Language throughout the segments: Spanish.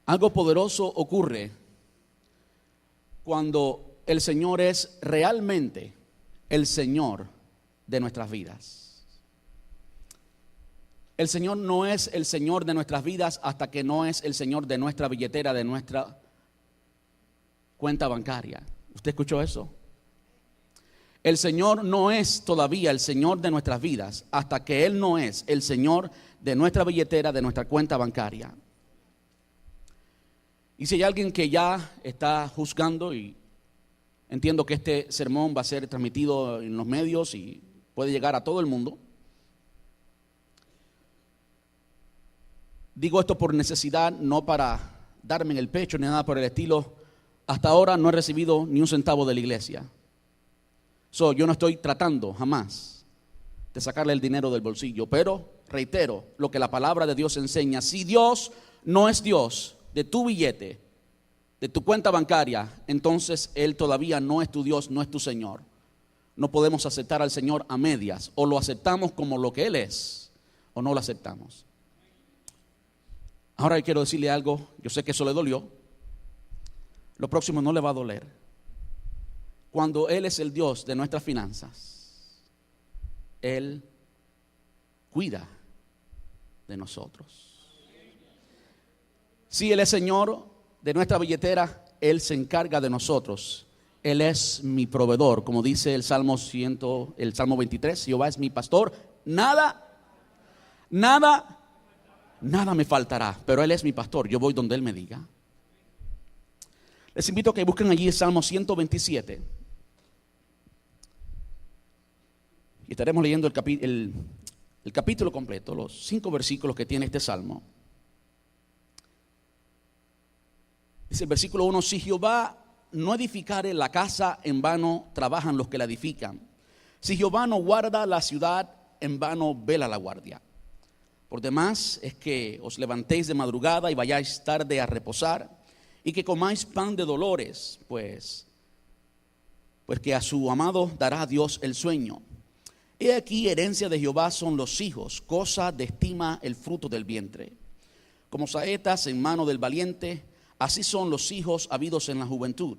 Algo poderoso ocurre cuando el Señor es realmente el Señor de nuestras vidas. El Señor no es el Señor de nuestras vidas hasta que no es el Señor de nuestra billetera, de nuestra cuenta bancaria. ¿Usted escuchó eso? El Señor no es todavía el Señor de nuestras vidas hasta que Él no es el Señor de nuestra billetera, de nuestra cuenta bancaria. Y si hay alguien que ya está juzgando, y entiendo que este sermón va a ser transmitido en los medios y puede llegar a todo el mundo. Digo esto por necesidad, no para darme en el pecho ni nada por el estilo. Hasta ahora no he recibido ni un centavo de la iglesia. Yo no estoy tratando jamás de sacarle el dinero del bolsillo, pero reitero lo que la palabra de Dios enseña. Si Dios no es Dios de tu billete, de tu cuenta bancaria, entonces Él todavía no es tu Dios, no es tu Señor. No podemos aceptar al Señor a medias. O lo aceptamos como lo que Él es, o no lo aceptamos. Ahora quiero decirle algo, yo sé que eso le dolió. Lo próximo no le va a doler. Cuando Él es el Dios de nuestras finanzas, Él cuida de nosotros. Si Él es Señor de nuestra billetera, Él se encarga de nosotros. Él es mi proveedor, como dice el Salmo 23, Jehová es mi pastor, nada me faltará, pero Él es mi pastor, yo voy donde Él me diga. Les invito a que busquen allí el Salmo 127. Y estaremos leyendo el capítulo completo, los 5 versículos que tiene este Salmo. Dice el versículo 1, si Jehová no edificare la casa, en vano trabajan los que la edifican. Si Jehová no guarda la ciudad, en vano vela la guardia. Por demás es que os levantéis de madrugada y vayáis tarde a reposar, y que comáis pan de dolores, pues que a su amado dará Dios el sueño. He aquí, herencia de Jehová son los hijos, cosa de estima el fruto del vientre. Como saetas en mano del valiente, así son los hijos habidos en la juventud.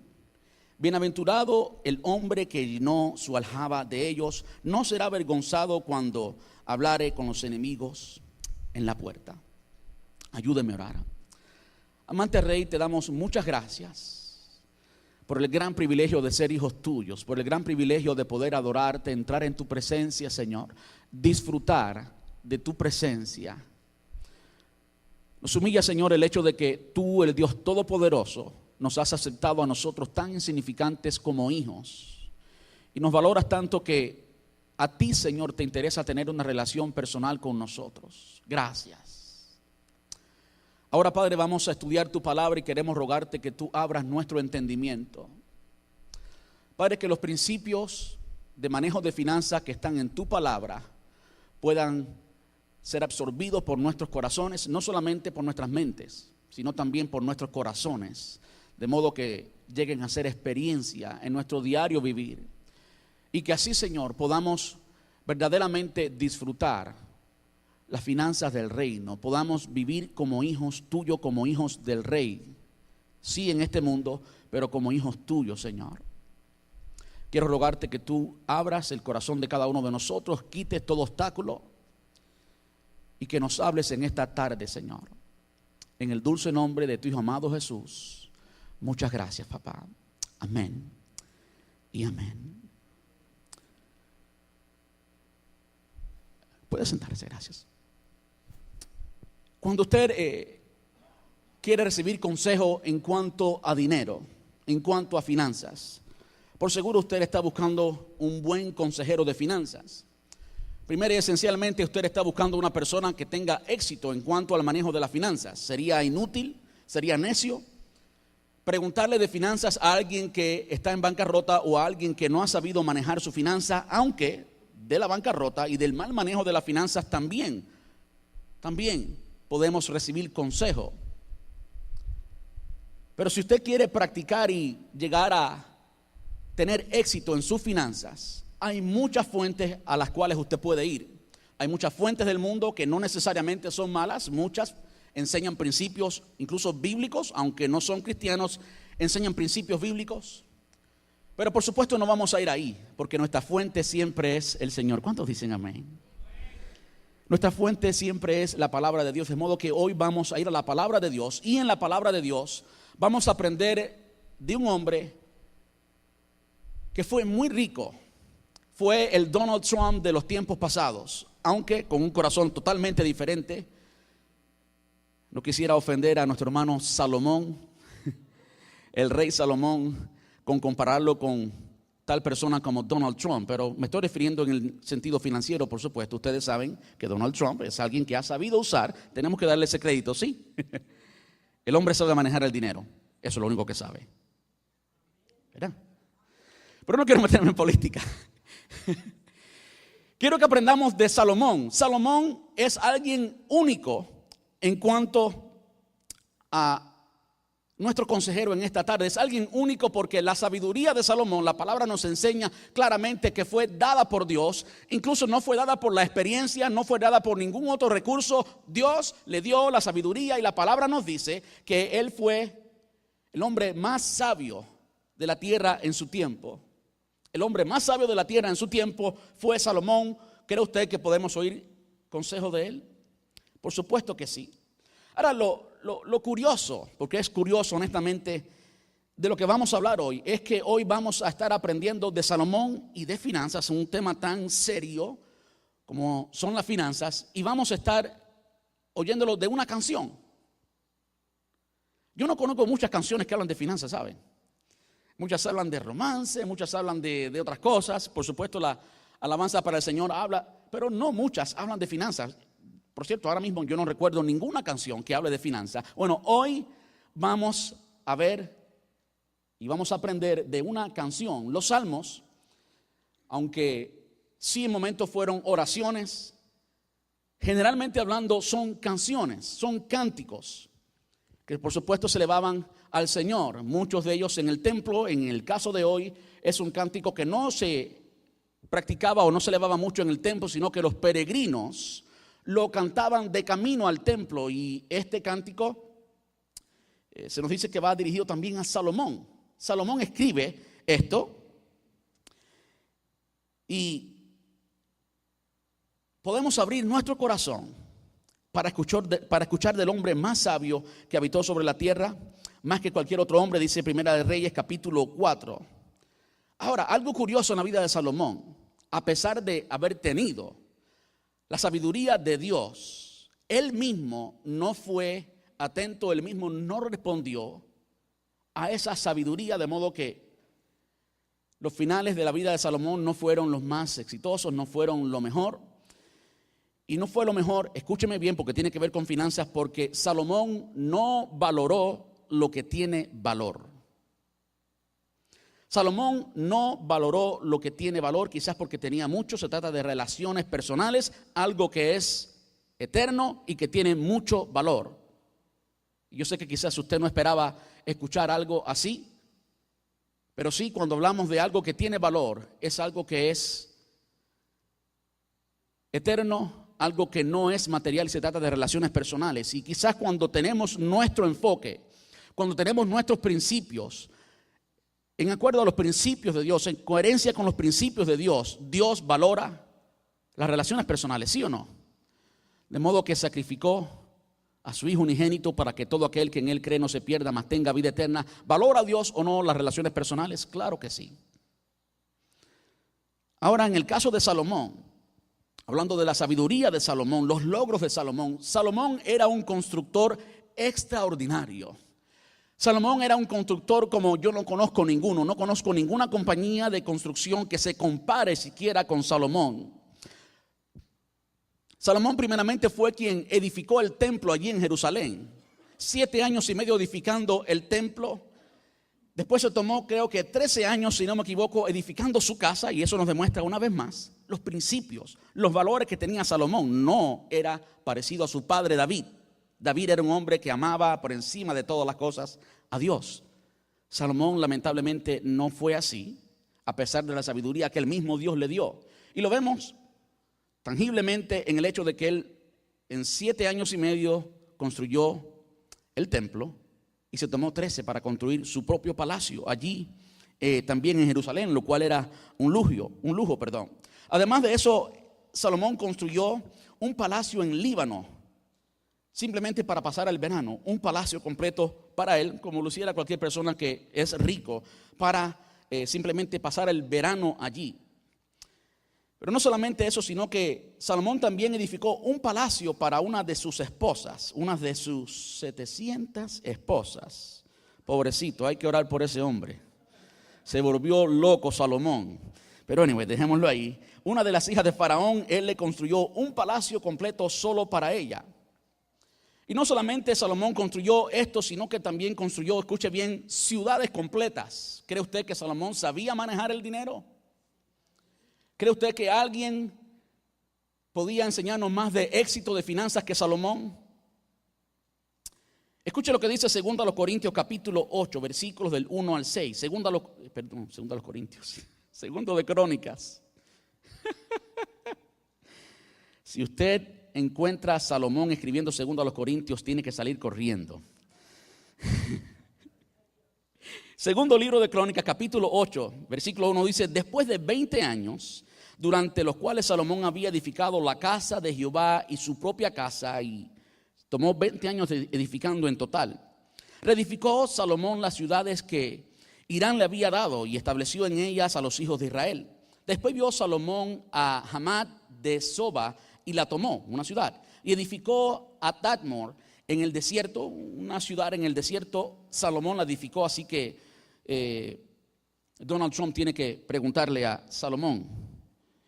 Bienaventurado el hombre que llenó su aljaba de ellos, no será avergonzado cuando hablare con los enemigos en la puerta. Ayúdeme a orar. Amante Rey, te damos muchas gracias por el gran privilegio de ser hijos tuyos, por el gran privilegio de poder adorarte, entrar en tu presencia, Señor, disfrutar de tu presencia. Nos humilla, Señor, el hecho de que tú, el Dios Todopoderoso, nos has aceptado a nosotros tan insignificantes como hijos. Y nos valoras tanto que a ti, Señor, te interesa tener una relación personal con nosotros. Gracias. Ahora, Padre, vamos a estudiar tu palabra y queremos rogarte que tú abras nuestro entendimiento. Padre, que los principios de manejo de finanzas que están en tu palabra puedan ser absorbidos por nuestros corazones, no solamente por nuestras mentes, sino también por nuestros corazones, de modo que lleguen a ser experiencia en nuestro diario vivir. Y que así, Señor, podamos verdaderamente disfrutar las finanzas del reino, podamos vivir como hijos tuyos, como hijos del Rey, sí en este mundo, pero como hijos tuyos, Señor. Quiero rogarte que tú abras el corazón de cada uno de nosotros, quites todo obstáculo y que nos hables en esta tarde, Señor. En el dulce nombre de tu Hijo amado Jesús. Muchas gracias, papá. Amén y amén. Puede sentarse, gracias. Cuando usted quiere recibir consejo en cuanto a dinero, en cuanto a finanzas, por seguro usted está buscando un buen consejero de finanzas. Primero y esencialmente usted está buscando una persona que tenga éxito en cuanto al manejo de las finanzas. Sería inútil, sería necio preguntarle de finanzas a alguien que está en bancarrota o a alguien que no ha sabido manejar su finanza, aunque de la bancarrota y del mal manejo de las finanzas también podemos recibir consejo. Pero si usted quiere practicar y llegar a tener éxito en sus finanzas, hay muchas fuentes a las cuales usted puede ir. Hay muchas fuentes del mundo que no necesariamente son malas, muchas enseñan principios incluso bíblicos, aunque no son cristianos, enseñan principios bíblicos. Pero por supuesto no vamos a ir ahí, porque nuestra fuente siempre es el Señor. ¿Cuántos dicen amén? Nuestra fuente siempre es la palabra de Dios, de modo que hoy vamos a ir a la palabra de Dios, y en la palabra de Dios vamos a aprender de un hombre que fue muy rico. Fue el Donald Trump de los tiempos pasados, aunque con un corazón totalmente diferente. No quisiera ofender a nuestro hermano Salomón, el rey Salomón, con compararlo con tal persona como Donald Trump, pero me estoy refiriendo en el sentido financiero, por supuesto. Ustedes saben que Donald Trump es alguien que ha sabido usar, tenemos que darle ese crédito, sí. El hombre sabe manejar el dinero, eso es lo único que sabe, ¿verdad? Pero no quiero meterme en política. Quiero que aprendamos de Salomón. Salomón es alguien único en cuanto a nuestro consejero en esta tarde. Es alguien único porque la sabiduría de Salomón, la palabra nos enseña claramente que fue dada por Dios. Incluso no fue dada por la experiencia, no fue dada por ningún otro recurso. Dios le dio la sabiduría y la palabra nos dice que él fue el hombre más sabio de la tierra en su tiempo. El hombre más sabio de la tierra en su tiempo fue Salomón. ¿Cree usted que podemos oír consejo de él? Por supuesto que sí. Ahora lo curioso, porque es curioso honestamente, de lo que vamos a hablar hoy, es que hoy vamos a estar aprendiendo de Salomón y de finanzas, un tema tan serio como son las finanzas, y vamos a estar oyéndolo de una canción. Yo no conozco muchas canciones que hablan de finanzas, ¿saben? Muchas hablan de romance, muchas hablan de otras cosas. Por supuesto, la alabanza para el Señor habla, pero no muchas hablan de finanzas. Por cierto, ahora mismo yo no recuerdo ninguna canción que hable de finanzas. Bueno, hoy vamos a ver y vamos a aprender de una canción. Los salmos, aunque sí en momentos fueron oraciones, generalmente hablando son canciones, son cánticos que por supuesto se elevaban al Señor. Muchos de ellos en el templo. En el caso de hoy es un cántico que no se practicaba o no se elevaba mucho en el templo, sino que los peregrinos lo cantaban de camino al templo. Y este cántico se nos dice que va dirigido también a Salomón. Salomón escribe esto y podemos abrir nuestro corazón para escuchar del hombre más sabio que habitó sobre la tierra, más que cualquier otro hombre, dice Primera de Reyes capítulo 4. Ahora, algo curioso en la vida de Salomón, a pesar de haber tenido la sabiduría de Dios, él mismo no fue atento, él mismo no respondió a esa sabiduría, de modo que los finales de la vida de Salomón no fueron los más exitosos, no fueron lo mejor. Y no fue lo mejor, escúcheme bien porque tiene que ver con finanzas, porque Salomón no valoró lo que tiene valor. Salomón no valoró lo que tiene valor, quizás porque tenía mucho. Se trata de relaciones personales, algo que es eterno y que tiene mucho valor. Yo sé que quizás usted no esperaba escuchar algo así, pero sí, cuando hablamos de algo que tiene valor, es algo que es eterno, algo que no es material, y se trata de relaciones personales. Y quizás cuando tenemos nuestro enfoque, cuando tenemos nuestros principios, en acuerdo a los principios de Dios, en coherencia con los principios de Dios, Dios valora las relaciones personales, ¿sí o no? De modo que sacrificó a su Hijo unigénito para que todo aquel que en Él cree no se pierda, mas tenga vida eterna. ¿Valora Dios o no las relaciones personales? Claro que sí. Ahora, en el caso de Salomón, hablando de la sabiduría de Salomón, los logros de Salomón, Salomón era un constructor extraordinario. Salomón era un constructor como yo no conozco ninguno, no conozco ninguna compañía de construcción que se compare siquiera con Salomón. Salomón primeramente fue quien edificó el templo allí en Jerusalén. 7 años y medio edificando el templo. Después se tomó, creo que 13 años, si no me equivoco, edificando su casa, y eso nos demuestra una vez más los principios, los valores que tenía Salomón. No era parecido a su padre David. David era un hombre que amaba por encima de todas las cosas a Dios. Salomón lamentablemente no fue así, a pesar de la sabiduría que el mismo Dios le dio. Y lo vemos tangiblemente en el hecho de que él en 7 años y medio construyó el templo y se tomó 13 para construir su propio palacio allí también en Jerusalén, lo cual era un lujo. Además de eso, Salomón construyó un palacio en Líbano, simplemente para pasar el verano, un palacio completo para él, como lo hiciera cualquier persona que es rico, para simplemente pasar el verano allí. Pero no solamente eso, sino que Salomón también edificó un palacio para una de sus esposas, una de sus 700 esposas. Pobrecito, hay que orar por ese hombre. Se volvió loco Salomón. Pero anyway, dejémoslo ahí. Una de las hijas de Faraón, él le construyó un palacio completo solo para ella. Y no solamente Salomón construyó esto, sino que también construyó, escuche bien, ciudades completas. ¿Cree usted que Salomón sabía manejar el dinero? ¿Cree usted que alguien podía enseñarnos más de éxito de finanzas que Salomón? Escuche lo que dice 2 Corintios capítulo 8, versículos del 1 al 6. 2 Corintios, 2 de Crónicas. Si usted encuentra a Salomón escribiendo 2 Corintios, tiene que salir corriendo. Segundo libro de Crónicas, capítulo 8, versículo 1 dice: después de 20 años, durante los cuales Salomón había edificado la casa de Jehová y su propia casa, y tomó 20 años edificando en total, reedificó Salomón las ciudades que Hirán le había dado y estableció en ellas a los hijos de Israel. Después vio Salomón a Hamat de Soba y la tomó, una ciudad, y edificó a Tadmor en el desierto, una ciudad en el desierto. Salomón la edificó, así que Donald Trump tiene que preguntarle a Salomón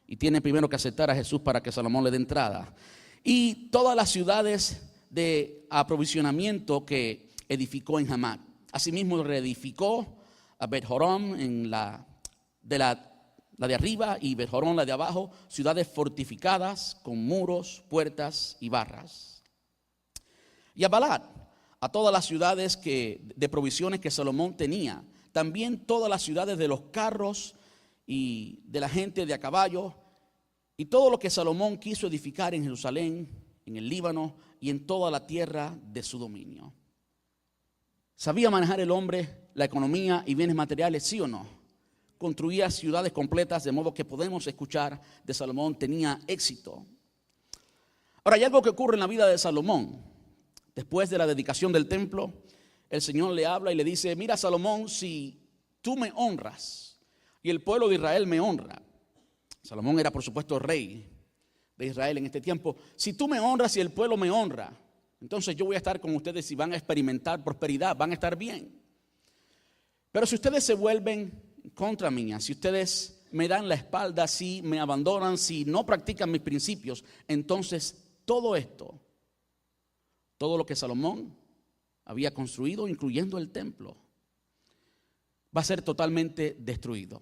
y tiene primero que aceptar a Jesús para que Salomón le dé entrada. Y todas las ciudades de aprovisionamiento que edificó en Hamat. Asimismo reedificó a Bet-Horon en la de arriba y Bet-Horon la de abajo, ciudades fortificadas con muros, puertas y barras. Y a Balat, a todas las ciudades de provisiones que Salomón tenía, también todas las ciudades de los carros y de la gente de a caballo, y todo lo que Salomón quiso edificar en Jerusalén, en el Líbano y en toda la tierra de su dominio. ¿Sabía manejar el hombre la economía y bienes materiales, sí o no? Construía ciudades completas, de modo que podemos escuchar de Salomón, tenía éxito. Ahora, hay algo que ocurre en la vida de Salomón. Después de la dedicación del templo, el Señor le habla y le dice: mira, Salomón, si tú me honras y el pueblo de Israel me honra. Salomón era, por supuesto, rey de Israel en este tiempo. Si tú me honras y el pueblo me honra, entonces yo voy a estar con ustedes y van a experimentar prosperidad, van a estar bien. Pero si ustedes se vuelven contra mí, si ustedes me dan la espalda, si me abandonan, si no practican mis principios, entonces todo esto, todo lo que Salomón había construido, incluyendo el templo, va a ser totalmente destruido.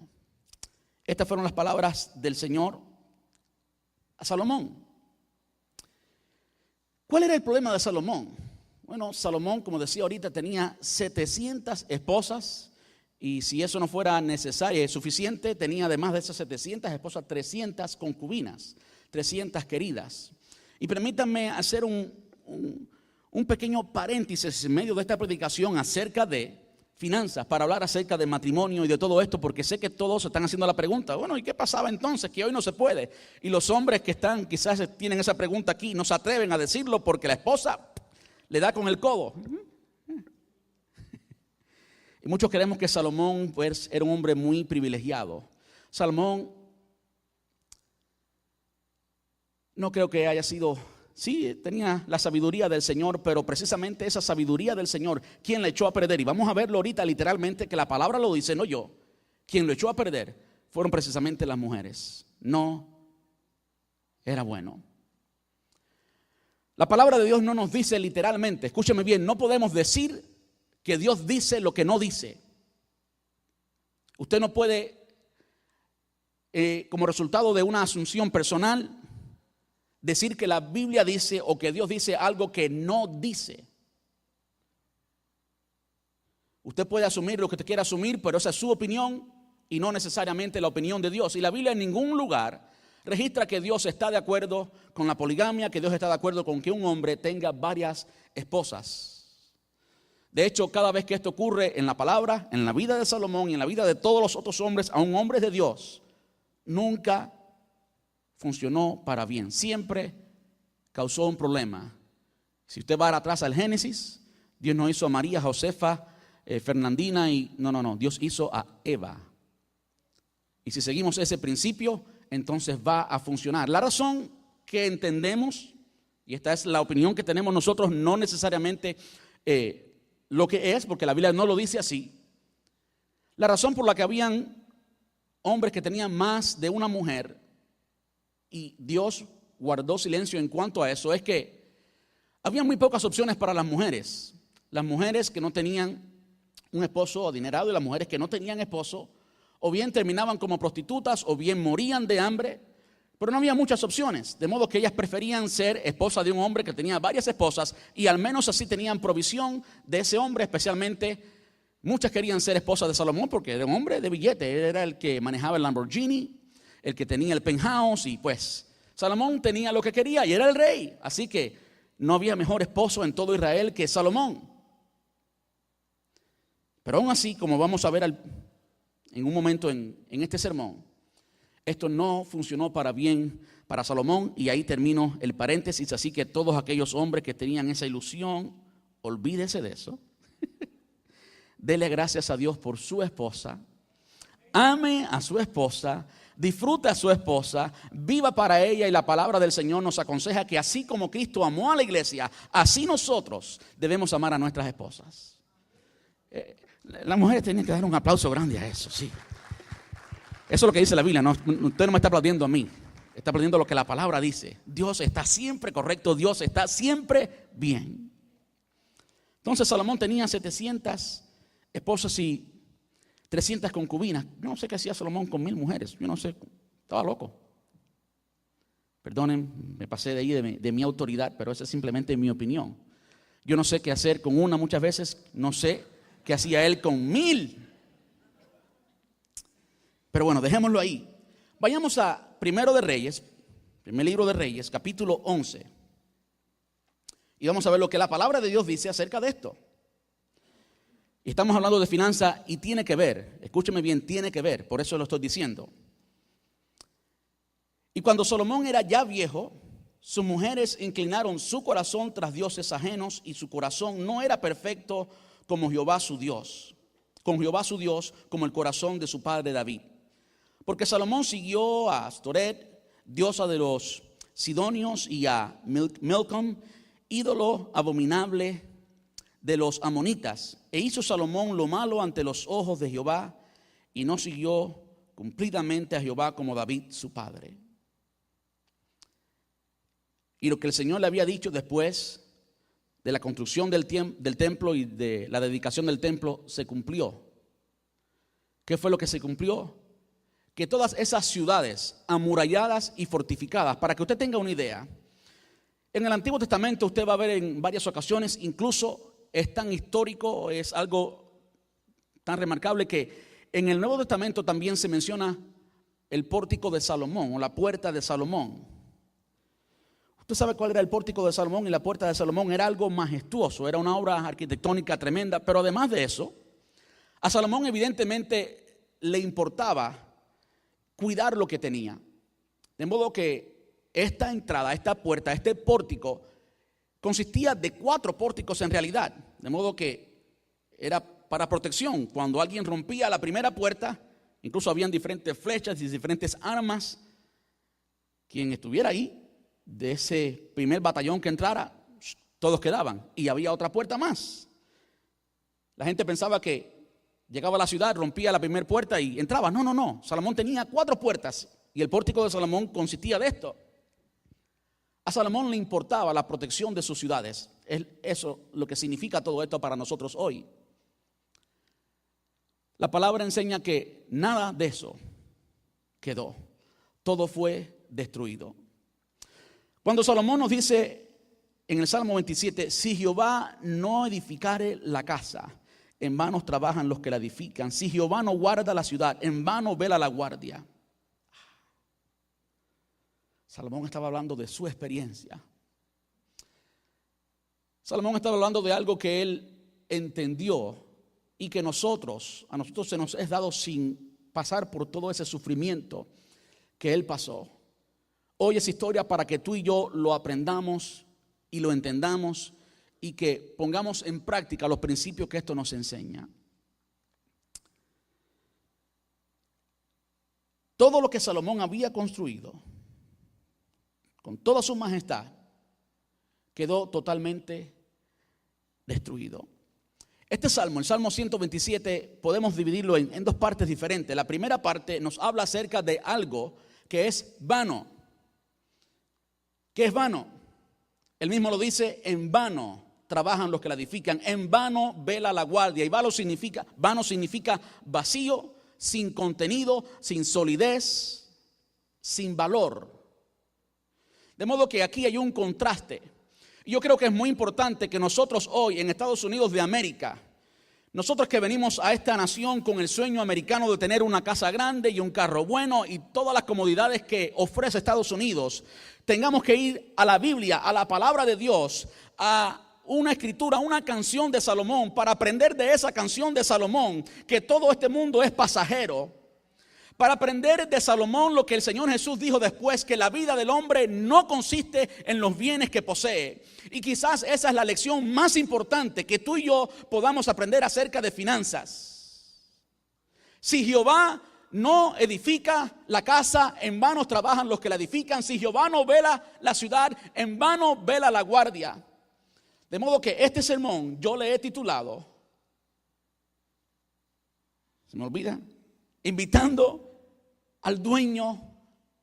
Estas fueron las palabras del Señor a Salomón. ¿Cuál era el problema de Salomón? Bueno, Salomón, como decía ahorita, tenía 700 esposas, y si eso no fuera necesario y suficiente, tenía además de esas 700 esposas 300 concubinas, 300 queridas. Y permítanme hacer un pequeño paréntesis en medio de esta predicación acerca de finanzas, para hablar acerca de matrimonio y de todo esto, porque sé que todos están haciendo la pregunta: bueno, ¿y qué pasaba entonces? Que hoy no se puede. Y los hombres que están, quizás tienen esa pregunta aquí, no se atreven a decirlo porque la esposa le da con el codo. Y muchos creemos que Salomón, pues, era un hombre muy privilegiado. Salomón, no creo que haya sido... Sí, tenía la sabiduría del Señor, pero precisamente esa sabiduría del Señor, ¿quién la echó a perder? Y vamos a verlo ahorita literalmente, que la palabra lo dice, no yo. Quien lo echó a perder fueron precisamente las mujeres. No era bueno. La palabra de Dios no nos dice literalmente, escúcheme bien, no podemos decir que Dios dice lo que no dice. Usted no puede, como resultado de una asunción personal, decir que la Biblia dice o que Dios dice algo que no dice. Usted puede asumir lo que usted quiera asumir, pero esa es su opinión y no necesariamente la opinión de Dios. Y la Biblia en ningún lugar registra que Dios está de acuerdo con la poligamia, que Dios está de acuerdo con que un hombre tenga varias esposas. De hecho, cada vez que esto ocurre en la palabra, en la vida de Salomón y en la vida de todos los otros hombres, aun hombres de Dios, nunca funcionó para bien. Siempre causó un problema. Si usted va atrás al Génesis, Dios no hizo a María, Josefa, Fernandina y no. Dios hizo a Eva. Y si seguimos ese principio, entonces va a funcionar. La razón que entendemos, y esta es la opinión que tenemos nosotros, no necesariamente lo que es, porque la Biblia no lo dice así. La razón por la que habían hombres que tenían más de una mujer y Dios guardó silencio en cuanto a eso es que había muy pocas opciones para las mujeres. Las mujeres que no tenían un esposo adinerado y las mujeres que no tenían esposo, o bien terminaban como prostitutas o bien morían de hambre, pero no había muchas opciones, de modo que ellas preferían ser esposa de un hombre que tenía varias esposas y al menos así tenían provisión de ese hombre. Especialmente muchas querían ser esposas de Salomón porque era un hombre de billete, él era el que manejaba el Lamborghini, el que tenía el penthouse, y pues Salomón tenía lo que quería y era el rey, así que no había mejor esposo en todo Israel que Salomón. Pero aún así, como vamos a ver en un momento en este sermón, esto no funcionó para bien para Salomón, y ahí termino el paréntesis. Así que todos aquellos hombres que tenían esa ilusión, olvídese de eso. Dele gracias a Dios por su esposa. Ame a su esposa, disfrute a su esposa, viva para ella, y la palabra del Señor nos aconseja que así como Cristo amó a la iglesia, así nosotros debemos amar a nuestras esposas. Las mujeres tienen que dar un aplauso grande a eso, sí. Eso es lo que dice la Biblia, no, usted no me está aplaudiendo a mí, está aplaudiendo lo que la palabra dice. Dios está siempre correcto, Dios está siempre bien. Entonces Salomón tenía 700 esposas y 300 concubinas. Yo no sé qué hacía Salomón con 1000 mujeres, yo no sé, estaba loco. Perdonen, me pasé de ahí de mi autoridad, pero esa es simplemente mi opinión. Yo no sé qué hacer con una muchas veces, no sé qué hacía él con 1000. Pero bueno, dejémoslo ahí. Vayamos a Primero de Reyes, primer libro de Reyes, capítulo 11. Y vamos a ver lo que la palabra de Dios dice acerca de esto. Y estamos hablando de finanzas y tiene que ver, escúcheme bien, tiene que ver, por eso lo estoy diciendo. Y cuando Salomón era ya viejo, sus mujeres inclinaron su corazón tras dioses ajenos, y su corazón no era perfecto como Jehová su Dios, con Jehová su Dios como el corazón de su padre David. Porque Salomón siguió a Astoret, diosa de los sidonios, y a Milcom, ídolo abominable de los amonitas. E hizo Salomón lo malo ante los ojos de Jehová, y no siguió cumplidamente a Jehová como David su padre. Y lo que el Señor le había dicho después de la construcción del templo y de la dedicación del templo se cumplió. ¿Qué fue lo que se cumplió? Que todas esas ciudades amuralladas y fortificadas, para que usted tenga una idea, en el Antiguo Testamento usted va a ver en varias ocasiones, incluso es tan histórico, es algo tan remarcable, que en el Nuevo Testamento también se menciona el pórtico de Salomón o la puerta de Salomón. Usted sabe cuál era el pórtico de Salomón y la puerta de Salomón. Era algo majestuoso, era una obra arquitectónica tremenda, pero además de eso, a Salomón evidentemente le importaba cuidar lo que tenía. De modo que esta entrada, esta puerta, este pórtico consistía de 4 pórticos en realidad. De modo que era para protección. Cuando alguien rompía la primera puerta, incluso habían diferentes flechas y diferentes armas. Quien estuviera ahí, de ese primer batallón que entrara, todos quedaban. Y había otra puerta más. La gente pensaba que llegaba a la ciudad, rompía la primera puerta y entraba. No. Salomón tenía 4 puertas y el pórtico de Salomón consistía de esto. A Salomón le importaba la protección de sus ciudades. Eso lo que significa todo esto para nosotros hoy. La palabra enseña que nada de eso quedó. Todo fue destruido. Cuando Salomón nos dice en el Salmo 27, si Jehová no edificare la casa, en vano trabajan los que la edifican. Si Jehová no guarda la ciudad, en vano vela la guardia. Salomón estaba hablando de su experiencia. Salomón estaba hablando de algo que él entendió y que a nosotros se nos es dado sin pasar por todo ese sufrimiento que él pasó. Hoy es historia para que tú y yo lo aprendamos y lo entendamos y que pongamos en práctica los principios que esto nos enseña. Todo lo que Salomón había construido, con toda su majestad, quedó totalmente destruido. Este salmo, el Salmo 127, podemos dividirlo en dos partes diferentes. La primera parte nos habla acerca de algo que es vano. ¿Qué es vano? Él mismo lo dice: en vano trabajan los que la edifican, en vano vela la guardia. Y vano significa vacío, sin contenido, sin solidez, sin valor. De modo que aquí hay un contraste. Yo creo que es muy importante que nosotros hoy en Estados Unidos de América, nosotros que venimos a esta nación con el sueño americano de tener una casa grande y un carro bueno y todas las comodidades que ofrece Estados Unidos, tengamos que ir a la Biblia, a la palabra de Dios, a una escritura, una canción de Salomón, para aprender de esa canción de Salomón que todo este mundo es pasajero. Para aprender de Salomón lo que el Señor Jesús dijo después, que la vida del hombre no consiste en los bienes que posee. Y quizás esa es la lección más importante, que tú y yo podamos aprender acerca de finanzas. Si Jehová no edifica la casa, en vano trabajan los que la edifican. Si Jehová no vela la ciudad, en vano vela la guardia. De modo que este sermón yo le he titulado, se me olvida, invitando al dueño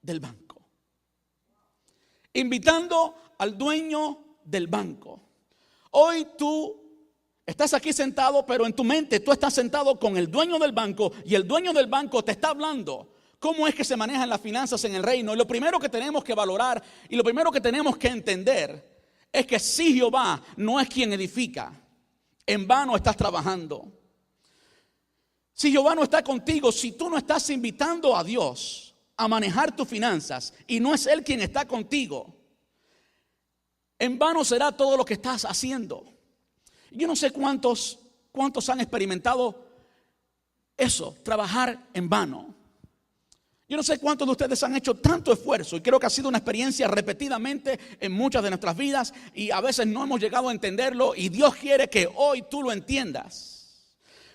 del banco. Invitando al dueño del banco. Hoy tú estás aquí sentado, pero en tu mente tú estás sentado con el dueño del banco, y el dueño del banco te está hablando cómo es que se manejan las finanzas en el reino. Y lo primero que tenemos que valorar y lo primero que tenemos que entender es que si Jehová no es quien edifica, en vano estás trabajando. Si Jehová no está contigo, si tú no estás invitando a Dios a manejar tus finanzas y no es Él quien está contigo, en vano será todo lo que estás haciendo. Yo no sé cuántos han experimentado eso, trabajar en vano. Yo no sé cuántos de ustedes han hecho tanto esfuerzo, y creo que ha sido una experiencia repetidamente en muchas de nuestras vidas, y a veces no hemos llegado a entenderlo, y Dios quiere que hoy tú lo entiendas.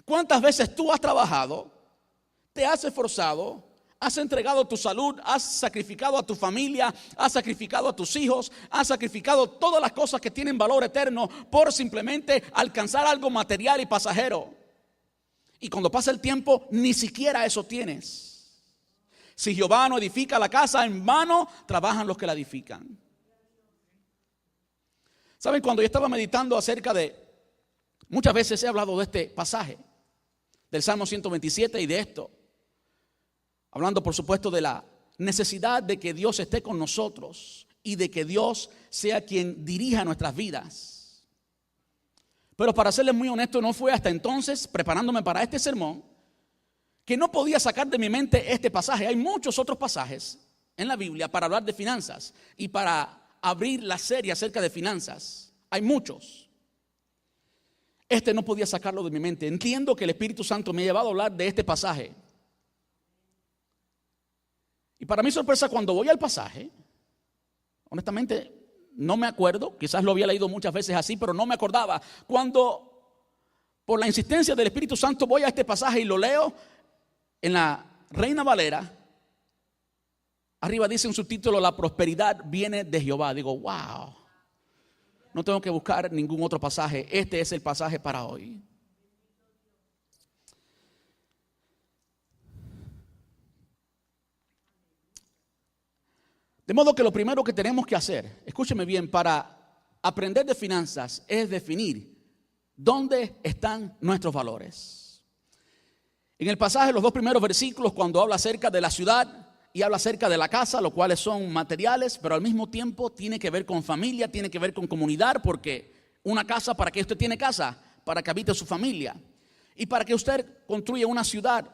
¿Cuántas veces tú has trabajado, te has esforzado, has entregado tu salud, has sacrificado a tu familia, has sacrificado a tus hijos, has sacrificado todas las cosas que tienen valor eterno por simplemente alcanzar algo material y pasajero? Y cuando pasa el tiempo, ni siquiera eso tienes. Si Jehová no edifica la casa, en vano trabajan los que la edifican. ¿Saben? Cuando yo estaba meditando acerca de, muchas veces he hablado de este pasaje del Salmo 127 y de esto, hablando por supuesto de la necesidad de que Dios esté con nosotros y de que Dios sea quien dirija nuestras vidas. Pero para serles muy honesto, no fue hasta entonces, preparándome para este sermón, que no podía sacar de mi mente este pasaje. Hay muchos otros pasajes en la Biblia para hablar de finanzas y para abrir la serie acerca de finanzas. Hay muchos. Este no podía sacarlo de mi mente. Entiendo que el Espíritu Santo me ha llevado a hablar de este pasaje. Y para mi sorpresa, cuando voy al pasaje, honestamente no me acuerdo, quizás lo había leído muchas veces así, pero no me acordaba. Cuando por la insistencia del Espíritu Santo voy a este pasaje y lo leo en la Reina Valera, arriba dice un subtítulo: la prosperidad viene de Jehová. Digo, wow, no tengo que buscar ningún otro pasaje, este es el pasaje para hoy. De modo que lo primero que tenemos que hacer, escúcheme bien, para aprender de finanzas es definir dónde están nuestros valores. En el pasaje, los dos primeros versículos, cuando habla acerca de la ciudad y habla acerca de la casa, los cuales son materiales, pero al mismo tiempo tiene que ver con familia, tiene que ver con comunidad, porque una casa, ¿para qué usted tiene casa? Para que habite su familia. Y para que usted construya una ciudad,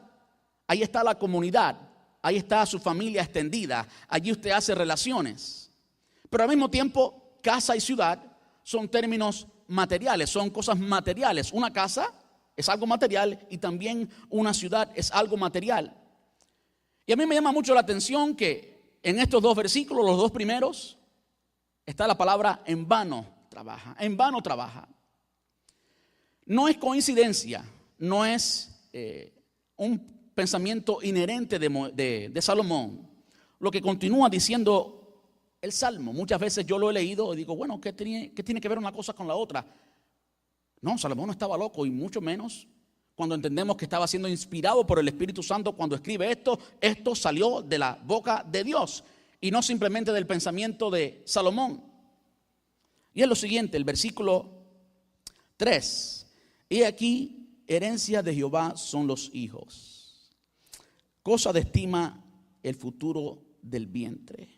ahí está la comunidad Ahí está su familia extendida. Allí usted hace relaciones. Pero al mismo tiempo, casa y ciudad son términos materiales, son cosas materiales. Una casa es algo material y también una ciudad es algo material. Y a mí me llama mucho la atención que en estos dos versículos, los dos primeros, está la palabra en vano trabaja. En vano trabaja. No es coincidencia, no es un pensamiento inherente de Salomón lo que continúa diciendo el Salmo. Muchas veces yo lo he leído y digo, bueno, ¿qué tiene que ver una cosa con la otra? No, Salomón no estaba loco, y mucho menos cuando entendemos que estaba siendo inspirado por el Espíritu Santo cuando escribe esto. Esto salió de la boca de Dios y no simplemente del pensamiento de Salomón. Y es lo siguiente, el versículo 3. He aquí, herencia de Jehová son los hijos, cosa de estima el futuro del vientre.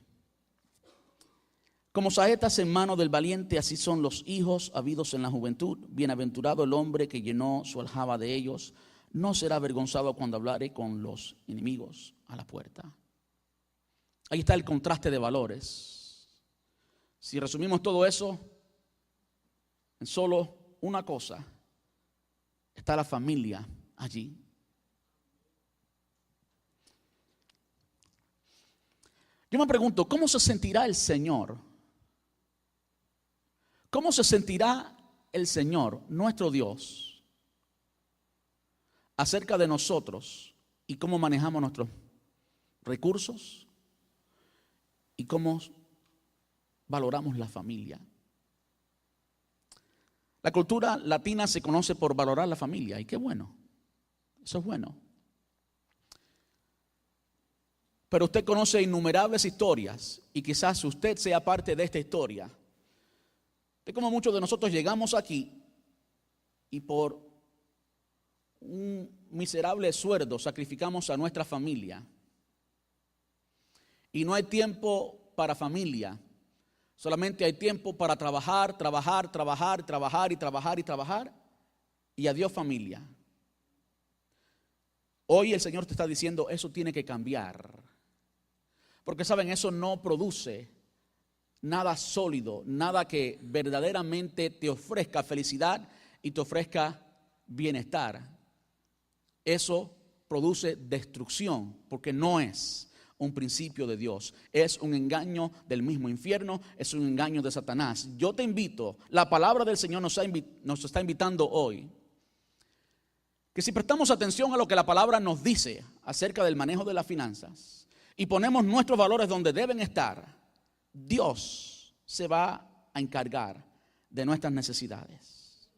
Como saetas en mano del valiente, así son los hijos habidos en la juventud. Bienaventurado el hombre que llenó su aljaba de ellos. No será avergonzado cuando hablare con los enemigos a la puerta. Ahí está el contraste de valores. Si resumimos todo eso en solo una cosa, está la familia allí. Yo me pregunto, ¿cómo se sentirá el Señor? ¿Cómo se sentirá el Señor, nuestro Dios, acerca de nosotros y cómo manejamos nuestros recursos y cómo valoramos la familia? La cultura latina se conoce por valorar la familia, y qué bueno, eso es bueno. Pero usted conoce innumerables historias, y quizás usted sea parte de esta historia, de cómo muchos de nosotros llegamos aquí y por un miserable sueldo sacrificamos a nuestra familia. Y no hay tiempo para familia, solamente hay tiempo para trabajar, y adiós familia. Hoy el Señor te está diciendo, eso tiene que cambiar. Porque saben, eso no produce nada sólido, nada que verdaderamente te ofrezca felicidad y te ofrezca bienestar. Eso produce destrucción, porque no es un principio de Dios. Es un engaño del mismo infierno, es un engaño de Satanás. Yo te invito, la palabra del Señor nos está invitando hoy, que si prestamos atención a lo que la palabra nos dice acerca del manejo de las finanzas y ponemos nuestros valores donde deben estar, Dios se va a encargar de nuestras necesidades.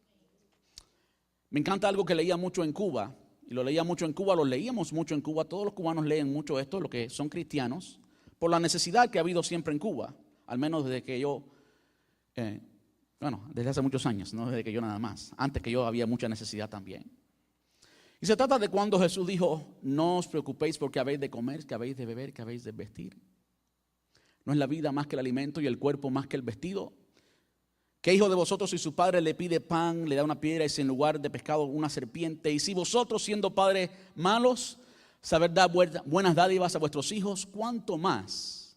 Me encanta algo que leía mucho en Cuba, y lo leíamos mucho en Cuba. Todos los cubanos leen mucho esto, los que son cristianos, por la necesidad que ha habido siempre en Cuba, al menos desde que yo, desde hace muchos años, no desde que yo nada más, antes que yo había mucha necesidad también. Y se trata de cuando Jesús dijo, no os preocupéis porque habéis de comer, que habéis de beber, que habéis de vestir. ¿No es la vida más que el alimento y el cuerpo más que el vestido? ¿Qué hijo de vosotros si su padre le pide pan, le da una piedra y si en lugar de pescado una serpiente? Y si vosotros siendo padres malos, saber dar buenas dádivas a vuestros hijos, ¿cuánto más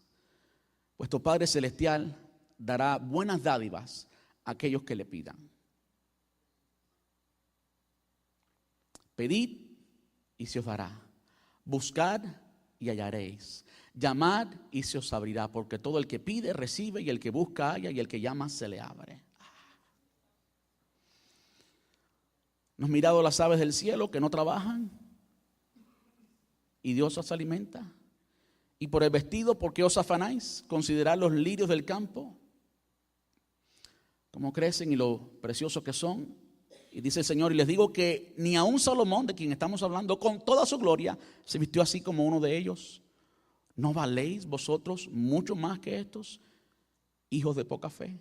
vuestro Padre Celestial dará buenas dádivas a aquellos que le pidan? Pedid y se os dará. Buscad y hallaréis. Llamad y se os abrirá, porque todo el que pide recibe, y el que busca halla, y el que llama se le abre. ¿No has mirado las aves del cielo que no trabajan y Dios las alimenta? Y por el vestido, ¿por qué os afanáis? Considerad los lirios del campo, cómo crecen y lo preciosos que son. Y dice el Señor, y les digo que ni aun Salomón, de quien estamos hablando, con toda su gloria, se vistió así como uno de ellos. ¿No valéis vosotros mucho más que estos, hijos de poca fe?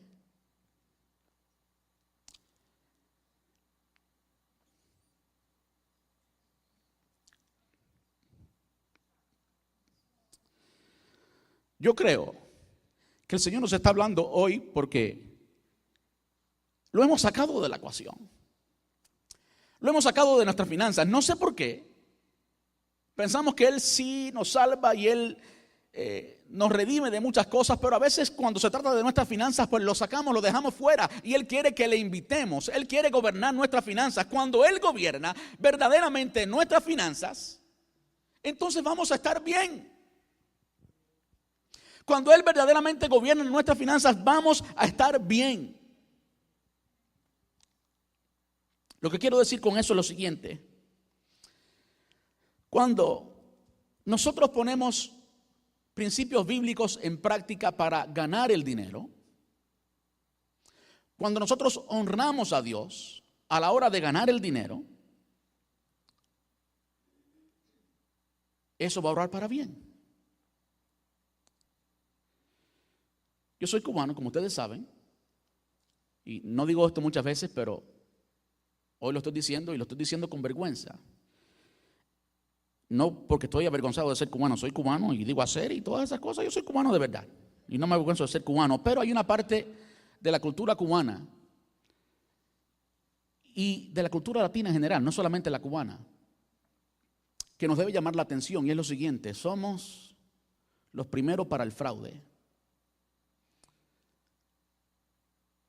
Yo creo que el Señor nos está hablando hoy porque lo hemos sacado de la ecuación. Lo hemos sacado de nuestras finanzas. No sé por qué, Pensamos que Él sí nos salva y Él nos redime de muchas cosas, pero a veces cuando se trata de nuestras finanzas, pues lo sacamos, lo dejamos fuera, y Él quiere que le invitemos. Él quiere gobernar nuestras finanzas. Cuando Él gobierna verdaderamente nuestras finanzas, entonces vamos a estar bien. Cuando Él verdaderamente gobierna nuestras finanzas, vamos a estar bien. Lo que quiero decir con eso es lo siguiente: cuando nosotros ponemos principios bíblicos en práctica para ganar el dinero, cuando nosotros honramos a Dios a la hora de ganar el dinero, eso va a obrar para bien. Yo soy cubano, como ustedes saben, y no digo esto muchas veces, pero hoy lo estoy diciendo, y lo estoy diciendo con vergüenza. No porque estoy avergonzado de ser cubano, soy cubano y digo hacer y todas esas cosas. Yo soy cubano de verdad y no me avergüenzo de ser cubano, pero hay una parte de la cultura cubana y de la cultura latina en general, no solamente la cubana, que nos debe llamar la atención, y es lo siguiente: somos los primeros para el fraude.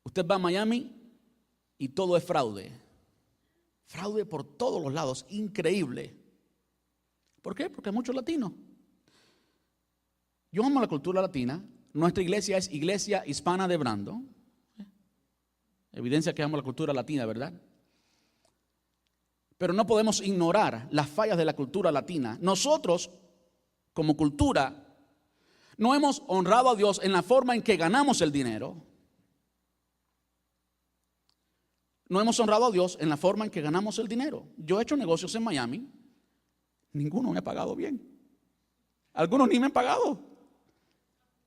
Usted va a Miami y todo es fraude. Fraude por todos los lados, increíble. ¿Por qué? Porque hay muchos latinos. Yo amo la cultura latina. Nuestra iglesia es Iglesia Hispana de Brando. Evidencia que amo la cultura latina, ¿verdad? Pero no podemos ignorar las fallas de la cultura latina. Nosotros, como cultura, no hemos honrado a Dios en la forma en que ganamos el dinero. No hemos honrado a Dios en la forma en que ganamos el dinero. Yo he hecho negocios en Miami. Ninguno me ha pagado bien. Algunos ni me han pagado.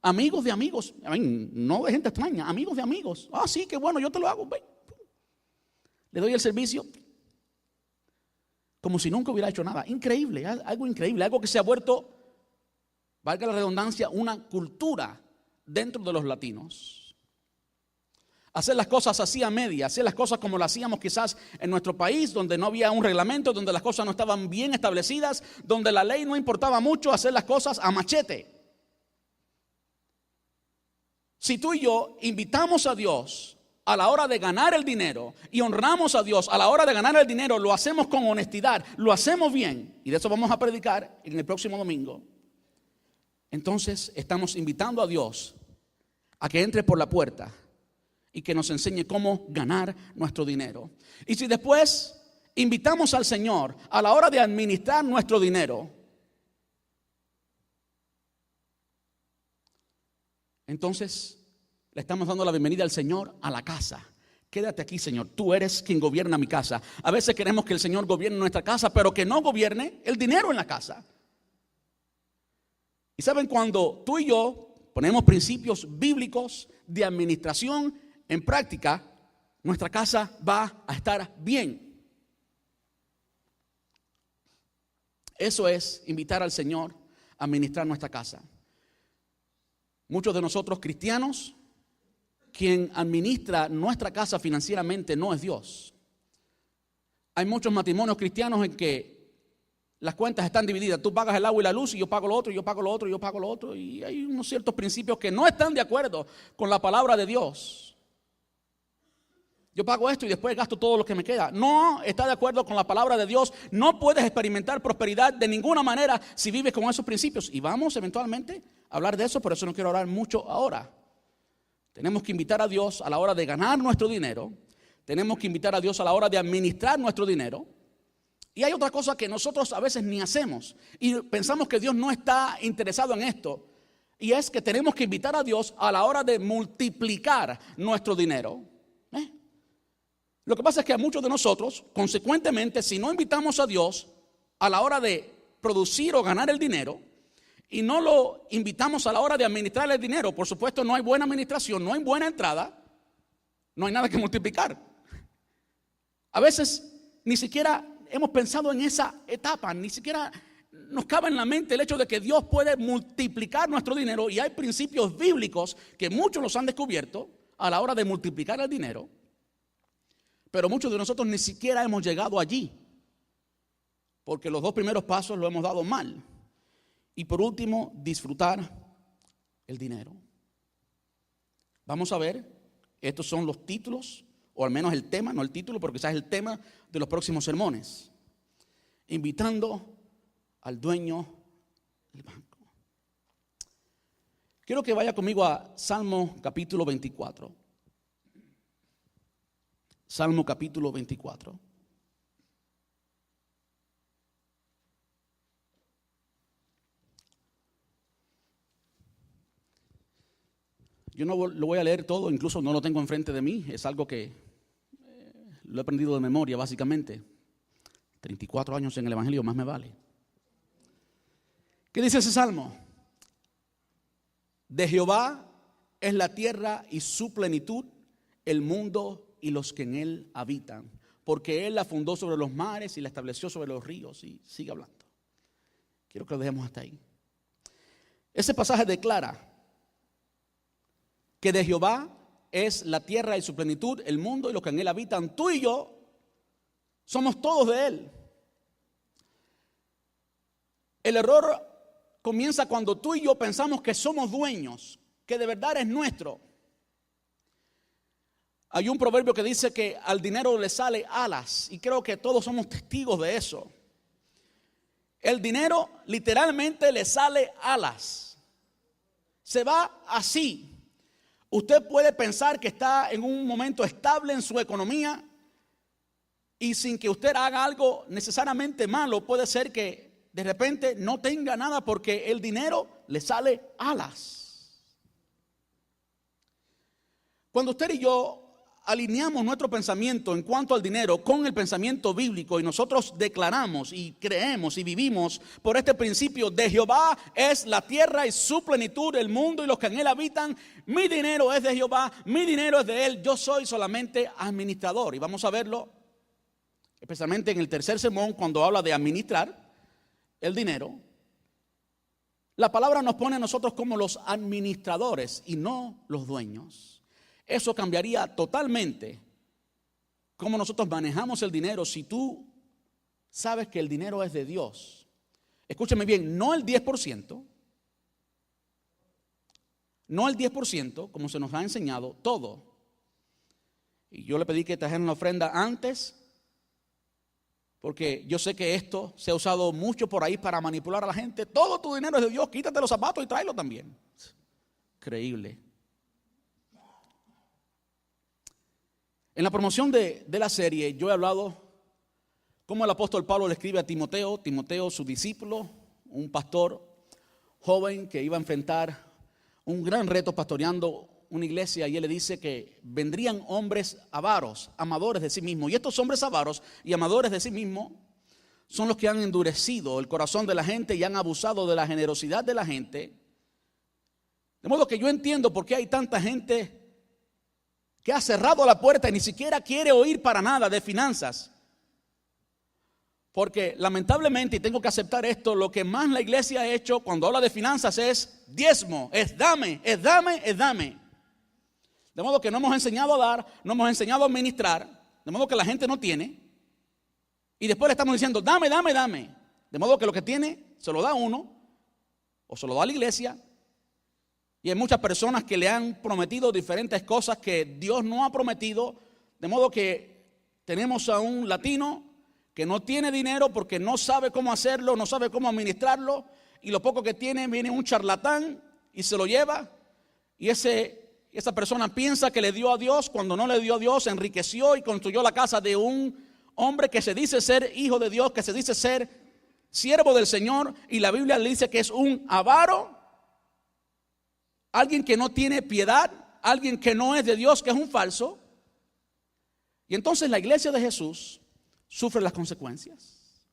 Amigos de amigos, no de gente extraña, amigos de amigos. Ah, sí, qué bueno, yo te lo hago. Ven. Le doy el servicio como si nunca hubiera hecho nada. Increíble, algo increíble, algo que se ha vuelto, valga la redundancia, una cultura dentro de los latinos. Hacer las cosas así a media, hacer las cosas como las hacíamos quizás en nuestro país, donde no había un reglamento, donde las cosas no estaban bien establecidas, donde la ley no importaba mucho, hacer las cosas a machete. Si tú y yo invitamos a Dios a la hora de ganar el dinero y honramos a Dios a la hora de ganar el dinero, lo hacemos con honestidad, lo hacemos bien, y de eso vamos a predicar en el próximo domingo, entonces estamos invitando a Dios a que entre por la puerta y que nos enseñe cómo ganar nuestro dinero. Y si después invitamos al Señor a la hora de administrar nuestro dinero, entonces le estamos dando la bienvenida al Señor a la casa. Quédate aquí, Señor, tú eres quien gobierna mi casa. A veces queremos que el Señor gobierne nuestra casa, pero que no gobierne el dinero en la casa. Y saben, cuando tú y yo ponemos principios bíblicos de administración en práctica, nuestra casa va a estar bien. Eso es invitar al Señor a administrar nuestra casa. Muchos de nosotros cristianos, quien administra nuestra casa financieramente no es Dios. Hay muchos matrimonios cristianos en que las cuentas están divididas. Tú pagas el agua y la luz y yo pago lo otro, y yo pago lo otro, y yo pago lo otro. Y hay unos ciertos principios que no están de acuerdo con la palabra de Dios. Yo pago esto y después gasto todo lo que me queda. No está de acuerdo con la palabra de Dios. No puedes experimentar prosperidad de ninguna manera si vives con esos principios. Y vamos eventualmente a hablar de eso, por eso no quiero hablar mucho ahora. Tenemos que invitar a Dios a la hora de ganar nuestro dinero. Tenemos que invitar a Dios a la hora de administrar nuestro dinero. Y hay otra cosa que nosotros a veces ni hacemos. Y pensamos que Dios no está interesado en esto. Y es que tenemos que invitar a Dios a la hora de multiplicar nuestro dinero. Lo que pasa es que a muchos de nosotros, consecuentemente, si no invitamos a Dios a la hora de producir o ganar el dinero, y no lo invitamos a la hora de administrar el dinero, por supuesto no hay buena administración, no hay buena entrada, no hay nada que multiplicar. A veces ni siquiera hemos pensado en esa etapa, ni siquiera nos cabe en la mente el hecho de que Dios puede multiplicar nuestro dinero, y hay principios bíblicos que muchos los han descubierto a la hora de multiplicar el dinero. Pero muchos de nosotros ni siquiera hemos llegado allí. porque los dos primeros pasos lo hemos dado mal. Y por último, disfrutar el dinero. Vamos a ver, estos son los títulos, o al menos el tema, no el título, pero quizás el tema de los próximos sermones. Invitando al dueño del banco. Quiero que vaya conmigo a Salmo capítulo 24. Salmo capítulo 24. Yo no lo voy a leer todo, incluso no lo tengo enfrente de mí. Es algo que lo he aprendido de memoria, básicamente. 34 años en el Evangelio, más me vale. ¿Qué dice ese salmo? De Jehová es la tierra y su plenitud, el mundo y los que en él habitan. Porque él la fundó sobre los mares y la estableció sobre los ríos. Y sigue hablando. Quiero que lo dejemos hasta ahí. Ese pasaje declara que de Jehová es la tierra y su plenitud, el mundo y los que en él habitan. Tú y yo somos todos de él. El error comienza cuando tú y yo pensamos que somos dueños, que de verdad es nuestro. Hay un proverbio que dice que al dinero le sale alas, y creo que todos somos testigos de eso. El dinero literalmente le sale alas. Se va así. Usted puede pensar que está en un momento estable en su economía y sin que usted haga algo necesariamente malo, puede ser que de repente no tenga nada porque el dinero le sale alas. Cuando usted y yo alineamos nuestro pensamiento en cuanto al dinero con el pensamiento bíblico y nosotros declaramos y creemos y vivimos por este principio de Jehová es la tierra y su plenitud, el mundo y los que en él habitan, mi dinero es de Jehová, mi dinero es de él, yo soy solamente administrador. Y vamos a verlo especialmente en el tercer sermón cuando habla de administrar el dinero. La palabra nos pone a nosotros como los administradores y no los dueños. Eso cambiaría totalmente cómo nosotros manejamos el dinero si tú sabes que el dinero es de Dios. Escúchame bien, no el 10%, no el 10%, como se nos ha enseñado, todo. Y yo le pedí que trajeran la ofrenda antes, porque yo sé que esto se ha usado mucho por ahí para manipular a la gente. Todo tu dinero es de Dios, quítate los zapatos y tráelo también. Increíble. En la promoción de la serie yo he hablado cómo el apóstol Pablo le escribe a Timoteo, su discípulo, un pastor joven que iba a enfrentar un gran reto pastoreando una iglesia, y él le dice que vendrían hombres avaros, amadores de sí mismos. Y estos hombres avaros y amadores de sí mismos son los que han endurecido el corazón de la gente y han abusado de la generosidad de la gente. De modo que yo entiendo por qué hay tanta gente que ha cerrado la puerta y ni siquiera quiere oír para nada de finanzas. Porque lamentablemente, y tengo que aceptar esto, lo que más la iglesia ha hecho cuando habla de finanzas es diezmo, es dame, es dame, es dame. De modo que no hemos enseñado a dar, no hemos enseñado a administrar, de modo que la gente no tiene. Y después le estamos diciendo, dame, dame, dame. De modo que lo que tiene se lo da a uno o se lo da a la iglesia. Y hay muchas personas que le han prometido diferentes cosas que Dios no ha prometido. De modo que tenemos a un latino que no tiene dinero porque no sabe cómo hacerlo, no sabe cómo administrarlo. Y lo poco que tiene, viene un charlatán y se lo lleva. Y esa persona piensa que le dio a Dios cuando no le dio a Dios. Enriqueció y construyó la casa de un hombre que se dice ser hijo de Dios, que se dice ser siervo del Señor. Y la Biblia le dice que es un avaro. Alguien que no tiene piedad, alguien que no es de Dios, que es un falso. Y entonces la iglesia de Jesús sufre las consecuencias.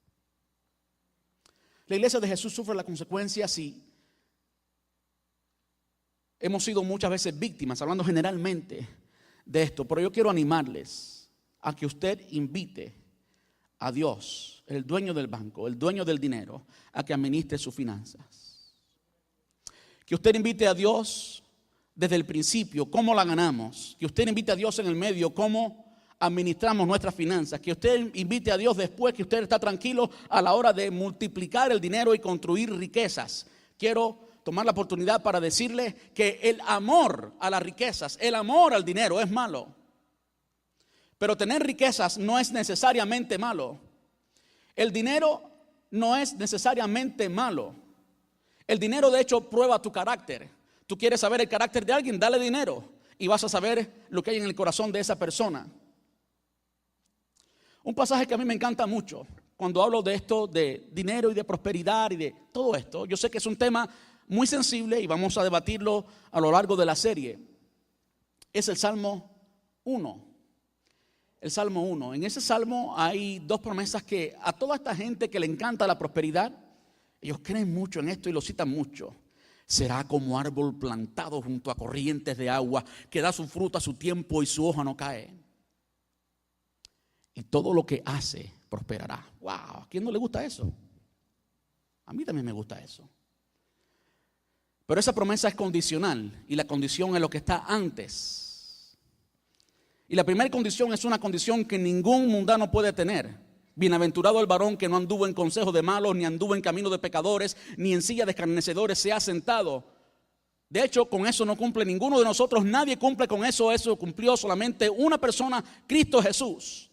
La iglesia de Jesús sufre las consecuencias y hemos sido muchas veces víctimas, hablando generalmente de esto. Pero yo quiero animarles a que usted invite a Dios, el dueño del banco, el dueño del dinero, a que administre sus finanzas. Que usted invite a Dios desde el principio, cómo la ganamos. Que usted invite a Dios en el medio, cómo administramos nuestras finanzas, que usted invite a Dios después que usted está tranquilo a la hora de multiplicar el dinero y construir riquezas. Quiero tomar la oportunidad para decirle que el amor a las riquezas, el amor al dinero es malo. Pero tener riquezas no es necesariamente malo. El dinero no es necesariamente malo. El dinero de hecho prueba tu carácter. Tú quieres saber el carácter de alguien, dale dinero y vas a saber lo que hay en el corazón de esa persona. Un pasaje que a mí me encanta mucho cuando hablo de esto, de dinero y de prosperidad y de todo esto. Yo sé que es un tema muy sensible y vamos a debatirlo a lo largo de la serie. Es el Salmo 1. El Salmo 1. En ese Salmo hay dos promesas que a toda esta gente que le encanta la prosperidad, ellos creen mucho en esto y lo citan mucho. Será como árbol plantado junto a corrientes de agua, que da su fruto a su tiempo y su hoja no cae. Y todo lo que hace prosperará. ¡Wow! ¿A quién no le gusta eso? A mí también me gusta eso. Pero esa promesa es condicional y la condición es lo que está antes. Y la primera condición es una condición que ningún mundano puede tener. Bienaventurado el varón que no anduvo en consejo de malos, ni anduvo en camino de pecadores, ni en silla de escarnecedores se ha sentado. De hecho, con eso no cumple ninguno de nosotros, nadie cumple con eso. Eso cumplió solamente una persona, Cristo Jesús.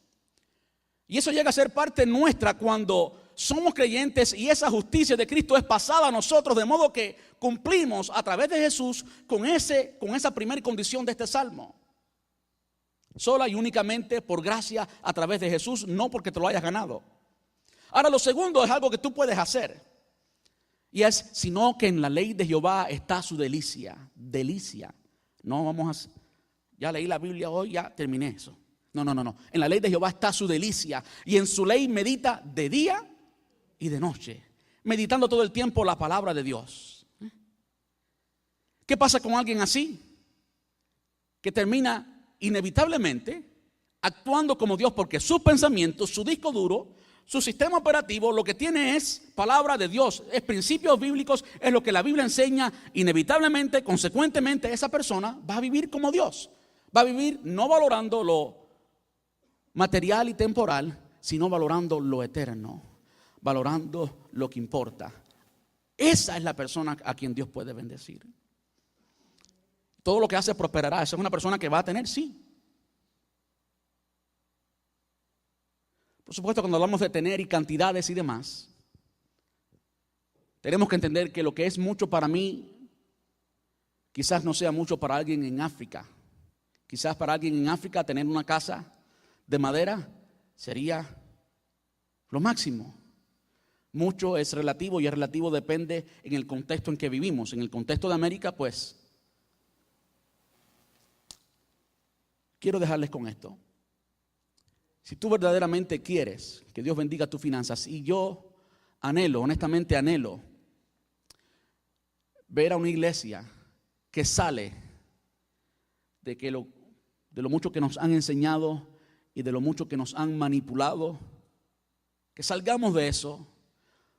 Y eso llega a ser parte nuestra cuando somos creyentes y esa justicia de Cristo es pasada a nosotros, de modo que cumplimos a través de Jesús con esa primera condición de este salmo. Sola y únicamente por gracia a través de Jesús, no porque te lo hayas ganado. Ahora, lo segundo es algo que tú puedes hacer. Y es, sino que en la ley de Jehová está su delicia. Delicia. No vamos a... Ya leí la Biblia hoy, ya terminé eso. No. En la ley de Jehová está su delicia. Y en su ley medita de día y de noche. Meditando todo el tiempo la palabra de Dios. ¿Qué pasa con alguien así? Que termina inevitablemente actuando como Dios, porque sus pensamientos, su disco duro, su sistema operativo, lo que tiene es palabra de Dios, es principios bíblicos, es lo que la Biblia enseña. Inevitablemente, consecuentemente, esa persona va a vivir como Dios. Va a vivir no valorando lo material y temporal, sino valorando lo eterno, valorando lo que importa. Esa es la persona a quien Dios puede bendecir. Todo lo que hace prosperará. Esa es una persona que va a tener, sí. Por supuesto, cuando hablamos de tener y cantidades y demás, tenemos que entender que lo que es mucho para mí, quizás no sea mucho para alguien en África. Quizás para alguien en África tener una casa de madera sería lo máximo. Mucho es relativo y es relativo depende en el contexto en que vivimos. En el contexto de América, pues, quiero dejarles con esto. Si tú verdaderamente quieres que Dios bendiga tus finanzas, y yo honestamente anhelo, ver a una iglesia que sale de lo mucho que nos han enseñado y de lo mucho que nos han manipulado, que salgamos de eso,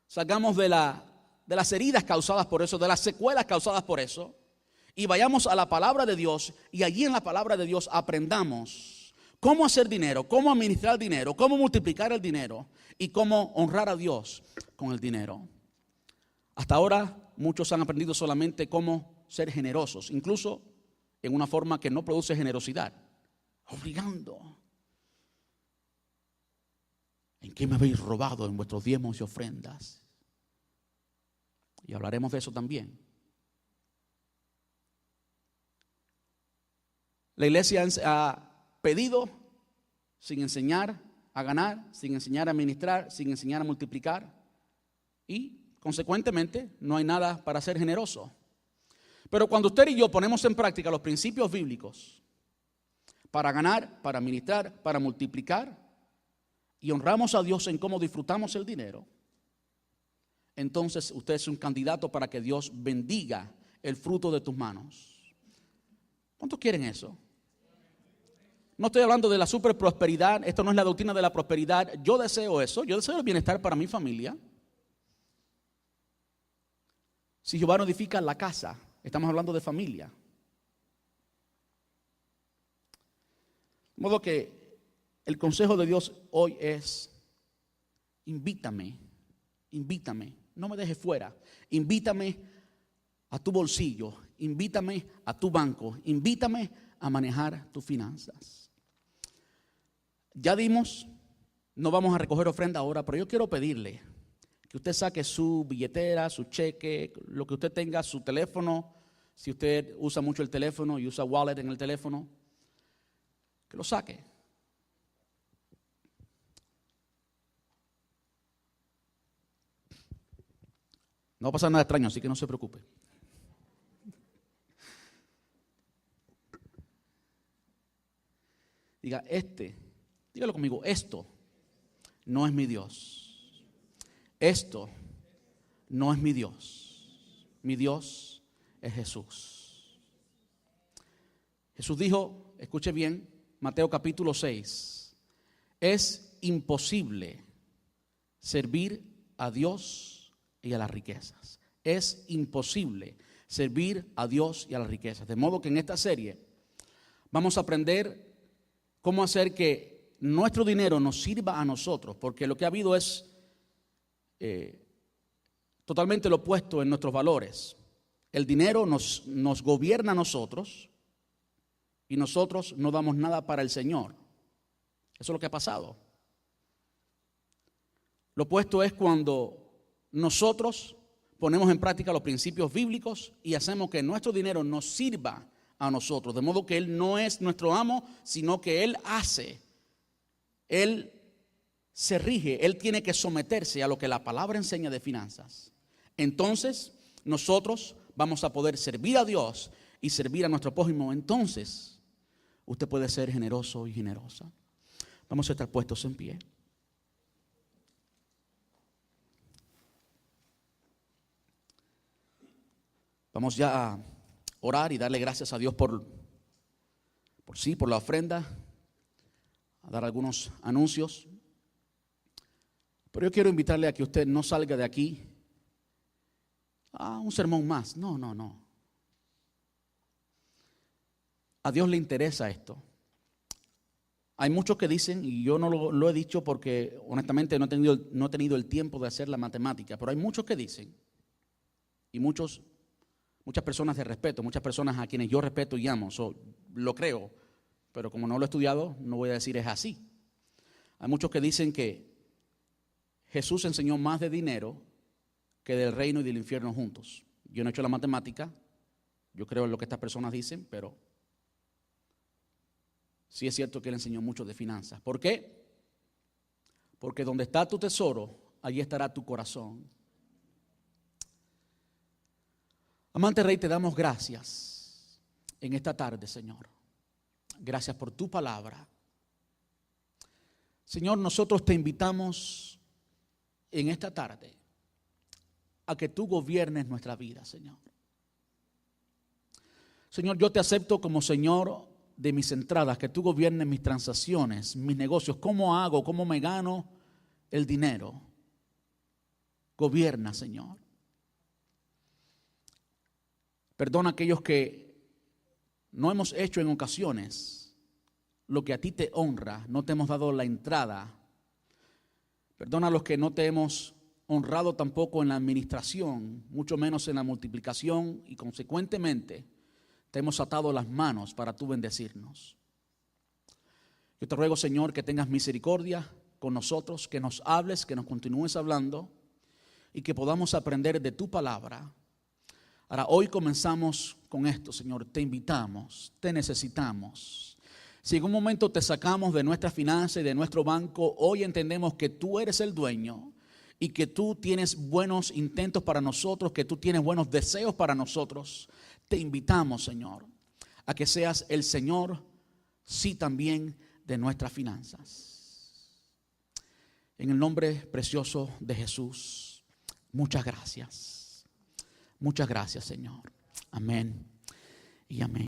salgamos de las heridas causadas por eso, de las secuelas causadas por eso, y vayamos a la palabra de Dios, y allí en la palabra de Dios aprendamos cómo hacer dinero, cómo administrar dinero, cómo multiplicar el dinero y cómo honrar a Dios con el dinero. Hasta ahora muchos han aprendido solamente cómo ser generosos, incluso en una forma que no produce generosidad, obligando. ¿En qué me habéis robado en vuestros diezmos y ofrendas? Y hablaremos de eso también. La iglesia ha pedido sin enseñar a ganar, sin enseñar a administrar, sin enseñar a multiplicar, y consecuentemente no hay nada para ser generoso. Pero cuando usted y yo ponemos en práctica los principios bíblicos para ganar, para administrar, para multiplicar, y honramos a Dios en cómo disfrutamos el dinero, entonces usted es un candidato para que Dios bendiga el fruto de tus manos. ¿Cuántos quieren eso? No estoy hablando de la super prosperidad. Esto no es la doctrina de la prosperidad. Yo deseo eso. Yo deseo el bienestar para mi familia. Si Jehová no edifica la casa, estamos hablando de familia. De modo que El consejo de Dios hoy es: invítame, no me dejes fuera, invítame a tu bolsillo, invítame a tu banco, invítame a manejar tus finanzas. Ya dimos, no vamos a recoger ofrenda ahora, pero yo quiero pedirle que usted saque su billetera, su cheque, lo que usted tenga, su teléfono, si usted usa mucho el teléfono y usa wallet en el teléfono, que lo saque. No va a pasar nada extraño, así que no se preocupe. Diga, dígalo conmigo, esto no es mi Dios. Esto no es mi Dios. Mi Dios es Jesús. Jesús dijo, escuche bien, Mateo capítulo 6, es imposible servir a Dios y a las riquezas. Es imposible servir a Dios y a las riquezas. De modo que en esta serie vamos a aprender cómo hacer que nuestro dinero nos sirva a nosotros, porque lo que ha habido es totalmente lo opuesto en nuestros valores. El dinero nos gobierna a nosotros y nosotros no damos nada para el Señor. Eso es lo que ha pasado. Lo opuesto es cuando nosotros ponemos en práctica los principios bíblicos y hacemos que nuestro dinero nos sirva a nosotros, de modo que Él no es nuestro amo, sino que Él hace, Él se rige, Él tiene que someterse a lo que la palabra enseña de finanzas. Entonces nosotros vamos a poder servir a Dios y servir a nuestro prójimo. Entonces usted puede ser generoso y generosa. Vamos a estar puestos en pie. Vamos ya a orar y darle gracias a Dios por la ofrenda, a dar algunos anuncios. Pero yo quiero invitarle a que usted no salga de aquí a un sermón más. No. A Dios le interesa esto. Hay muchos que dicen, y yo no lo he dicho porque honestamente no he tenido el tiempo de hacer la matemática, pero hay muchos que dicen, y muchas personas de respeto, muchas personas a quienes yo respeto y amo, lo creo, pero como no lo he estudiado, no voy a decir es así. Hay muchos que dicen que Jesús enseñó más de dinero que del reino y del infierno juntos. Yo no he hecho la matemática, yo creo en lo que estas personas dicen, pero sí es cierto que Él enseñó mucho de finanzas. ¿Por qué? Porque donde está tu tesoro, allí estará tu corazón. Amante Rey, te damos gracias en esta tarde, Señor. Gracias por tu palabra. Señor, nosotros te invitamos en esta tarde a que tú gobiernes nuestra vida, Señor. Señor, yo te acepto como Señor de mis entradas, que tú gobiernes mis transacciones, mis negocios. ¿Cómo hago? ¿Cómo me gano el dinero? Gobierna, Señor. Perdona a aquellos que no hemos hecho en ocasiones lo que a ti te honra, no te hemos dado la entrada. Perdona a los que no te hemos honrado tampoco en la administración, mucho menos en la multiplicación, y consecuentemente te hemos atado las manos para tú bendecirnos. Yo te ruego, Señor, que tengas misericordia con nosotros, que nos hables, que nos continúes hablando y que podamos aprender de tu palabra. Ahora, hoy comenzamos con esto, Señor. Te invitamos, te necesitamos. Si en un momento te sacamos de nuestra finanza y de nuestro banco, hoy entendemos que tú eres el dueño y que tú tienes buenos intentos para nosotros, que tú tienes buenos deseos para nosotros. Te invitamos, Señor, a que seas el Señor, sí, también de nuestras finanzas. En el nombre precioso de Jesús, muchas gracias. Muchas gracias, Señor. Amén y amén.